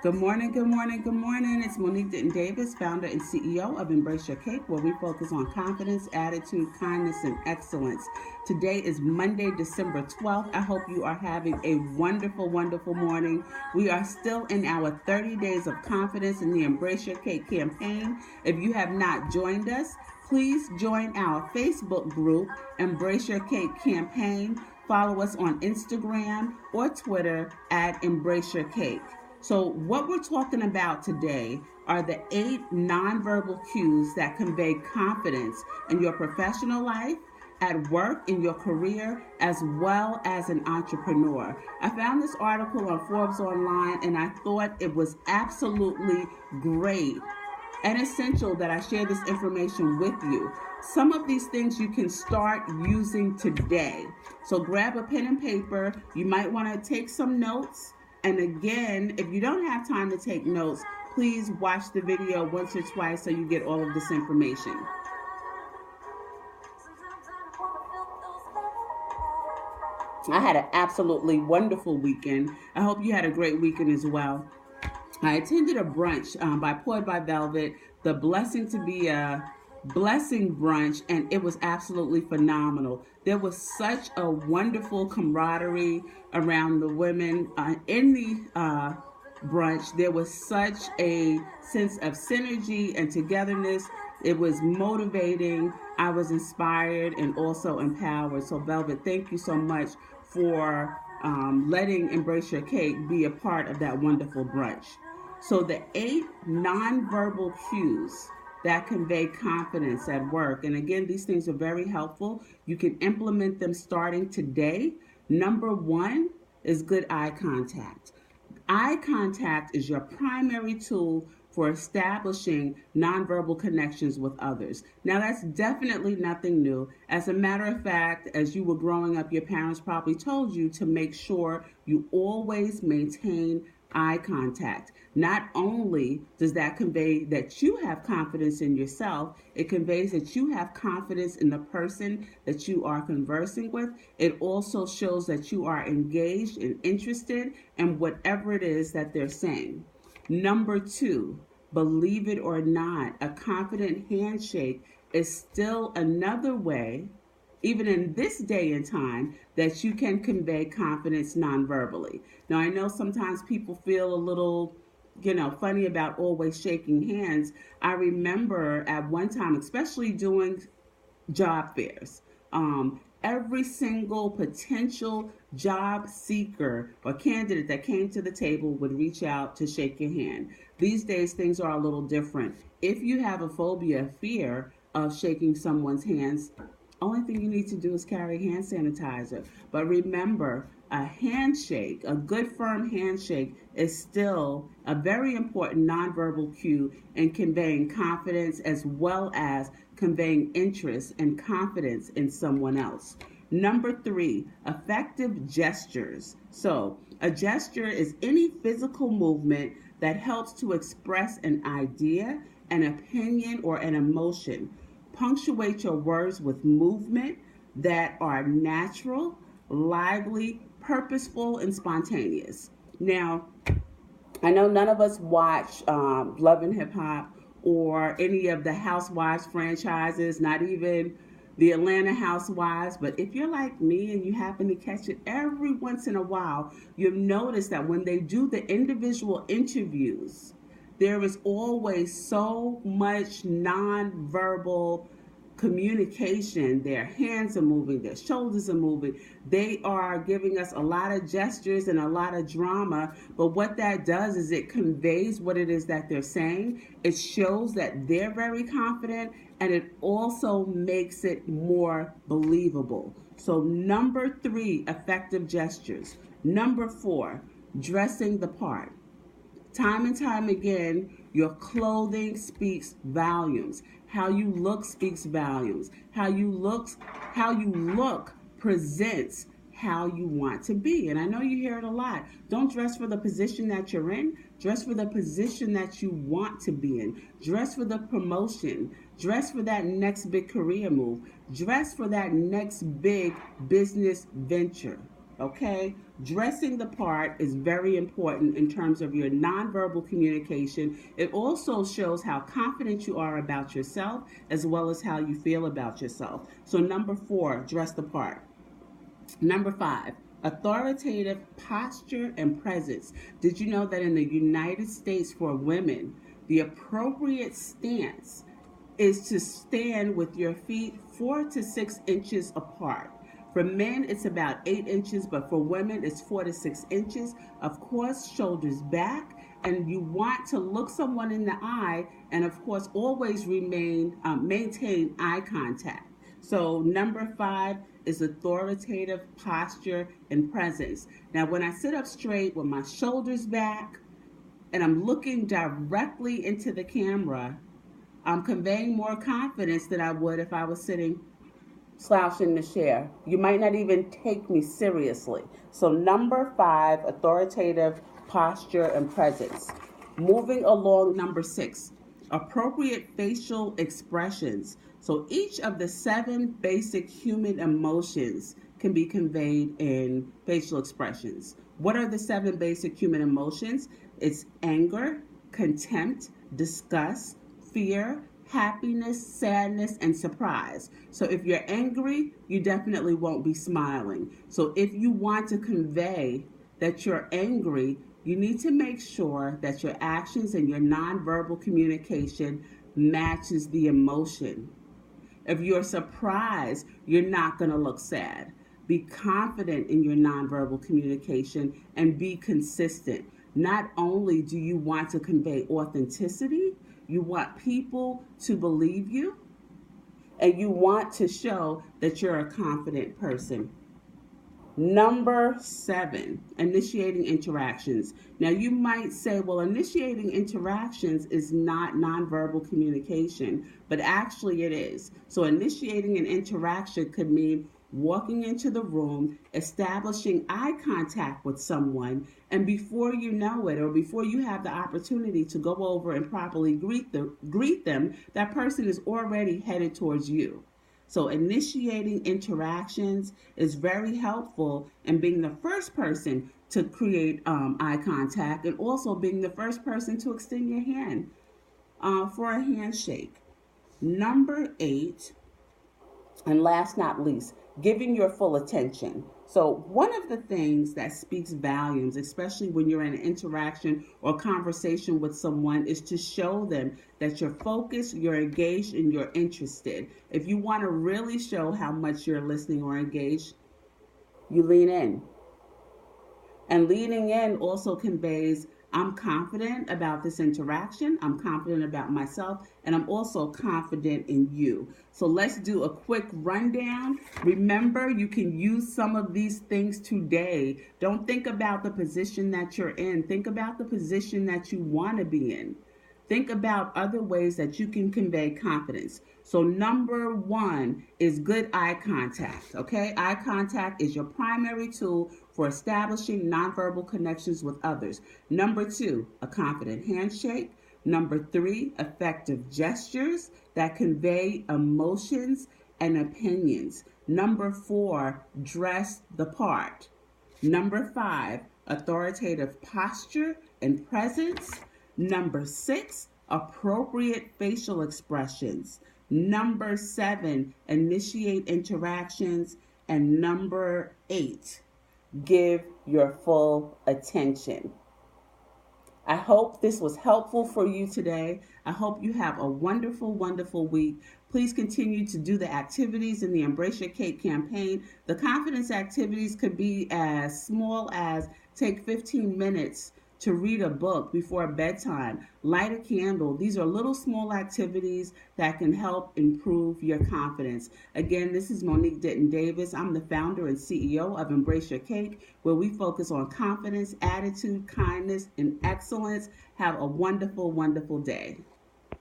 Good morning, good morning, good morning. It's Monique Denton Davis, founder and CEO of Embrace Your Cake, where we focus on confidence, attitude, kindness, and excellence. Today is Monday, December 12th. I hope you are having a wonderful, wonderful morning. We are still in our 30 days of confidence in the Embrace Your Cake campaign. If you have not joined us, please join our Facebook group, Embrace Your Cake Campaign. Follow us on Instagram or Twitter at Embrace Your Cake. So, what we're talking about today are the 8 nonverbal cues that convey confidence in your professional life, at work, in your career, as well as an entrepreneur. I found this article on Forbes Online and I thought it was absolutely great and essential that I share this information with you. Some of these things you can start using today. So grab a pen and paper. You might want to take some notes. And again, if you don't have time to take notes, please watch the video once or twice so you get all of this information. I had an absolutely wonderful weekend. I hope you had a great weekend as well. I attended a brunch by Poured by Velvet, the Blessing to Be a Blessing brunch, and it was absolutely phenomenal. There was such a wonderful camaraderie around the women in the brunch. There was such a sense of synergy and togetherness. It was motivating. I was inspired and also empowered. So, Velvet, thank you so much for letting Embrace Your Cake be a part of that wonderful brunch. So the 8 nonverbal cues that convey confidence at work. And again, these things are very helpful. You can implement them starting today. Number 1 is good eye contact. Eye contact is your primary tool for establishing nonverbal connections with others. Now, that's definitely nothing new. As a matter of fact, as you were growing up, your parents probably told you to make sure you always maintain eye contact. Not only does that convey that you have confidence in yourself, it conveys that you have confidence in the person that you are conversing with. It also shows that you are engaged and interested in whatever it is that they're saying. Number 2, believe it or not, a confident handshake is still another way, even in this day and time, that you can convey confidence non-verbally. Now, I know sometimes people feel a little, funny about always shaking hands. I remember at one time, especially doing job fairs, every single potential job seeker or candidate that came to the table would reach out to shake your hand. These days, things are a little different. If you have a phobia, fear of shaking someone's hands, only thing you need to do is carry hand sanitizer. But remember, a handshake, a good firm handshake, is still a very important nonverbal cue in conveying confidence as well as conveying interest and confidence in someone else. Number 3, effective gestures. So, a gesture is any physical movement that helps to express an idea, an opinion, or an emotion. Punctuate your words with movement that are natural, lively, purposeful, and spontaneous. Now, I know none of us watch Love and Hip Hop or any of the Housewives franchises, not even the Atlanta Housewives, but if you're like me and you happen to catch it every once in a while, you'll notice that when they do the individual interviews, there is always so much nonverbal communication. Their hands are moving, their shoulders are moving. They are giving us a lot of gestures and a lot of drama. But what that does is it conveys what it is that they're saying. It shows that they're very confident, and it also makes it more believable. So number 3, effective gestures. Number 4, dressing the part. Time and time again, your clothing speaks volumes. How you look speaks volumes. How you look presents how you want to be. And I know you hear it a lot. Don't dress for the position that you're in. Dress for the position that you want to be in. Dress for the promotion. Dress for that next big career move. Dress for that next big business venture. Okay, dressing the part is very important in terms of your nonverbal communication. It also shows how confident you are about yourself as well as how you feel about yourself. So, number 4, dress the part. Number 5, authoritative posture and presence. Did you know that in the United States for women, the appropriate stance is to stand with your feet 4 to 6 inches apart? For men, it's about 8 inches, but for women, it's 4 to 6 inches. Of course, shoulders back, and you want to look someone in the eye, and of course, always maintain eye contact. So, number 5 is authoritative posture and presence. Now, when I sit up straight with my shoulders back and I'm looking directly into the camera, I'm conveying more confidence than I would if I was sitting slouched in the chair. You might not even take me seriously. So, number 5, authoritative posture and presence. Moving along, number 6, appropriate facial expressions. So, each of the 7 basic human emotions can be conveyed in facial expressions. What are the 7 basic human emotions? It's anger, contempt, disgust, fear, happiness, sadness, and surprise. So if you're angry, you definitely won't be smiling. So if you want to convey that you're angry, you need to make sure that your actions and your nonverbal communication matches the emotion. If you're surprised, you're not going to look sad. Be confident in your nonverbal communication and be consistent. Not only do you want to convey authenticity, you want people to believe you, and you want to show that you're a confident person. Number 7, initiating interactions. Now, you might say, well, initiating interactions is not nonverbal communication, but actually it is. So, initiating an interaction could mean walking into the room, establishing eye contact with someone, and before you know it, or before you have the opportunity to go over and properly greet them, that person is already headed towards you. So initiating interactions is very helpful in being the first person to create eye contact, and also being the first person to extend your hand for a handshake. Number 8, and last not least, giving your full attention. So one of the things that speaks volumes, especially when you're in an interaction or conversation with someone, is to show them that you're focused, you're engaged, and you're interested. If you want to really show how much you're listening or engaged, you lean in. And leaning in also conveys, I'm confident about this interaction, I'm confident about myself, and I'm also confident in you. So let's do a quick rundown. Remember, you can use some of these things today. Don't think about the position that you're in. Think about the position that you want to be in. Think about other ways that you can convey confidence. So number 1 is good eye contact, okay? Eye contact is your primary tool for establishing nonverbal connections with others. Number 2, a confident handshake. Number 3, effective gestures that convey emotions and opinions. Number 4, dress the part. Number 5, authoritative posture and presence. Number 6, appropriate facial expressions. Number 7, initiate interactions. And number 8, give your full attention. I hope this was helpful for you today. I hope you have a wonderful, wonderful week. Please continue to do the activities in the Embrace Your Cake campaign. The confidence activities could be as small as take 15 minutes to read a book before bedtime, light a candle. These are little small activities that can help improve your confidence. Again, this is Monique Denton Davis. I'm the founder and CEO of Embrace Your Cake, where we focus on confidence, attitude, kindness, and excellence. Have a wonderful, wonderful day.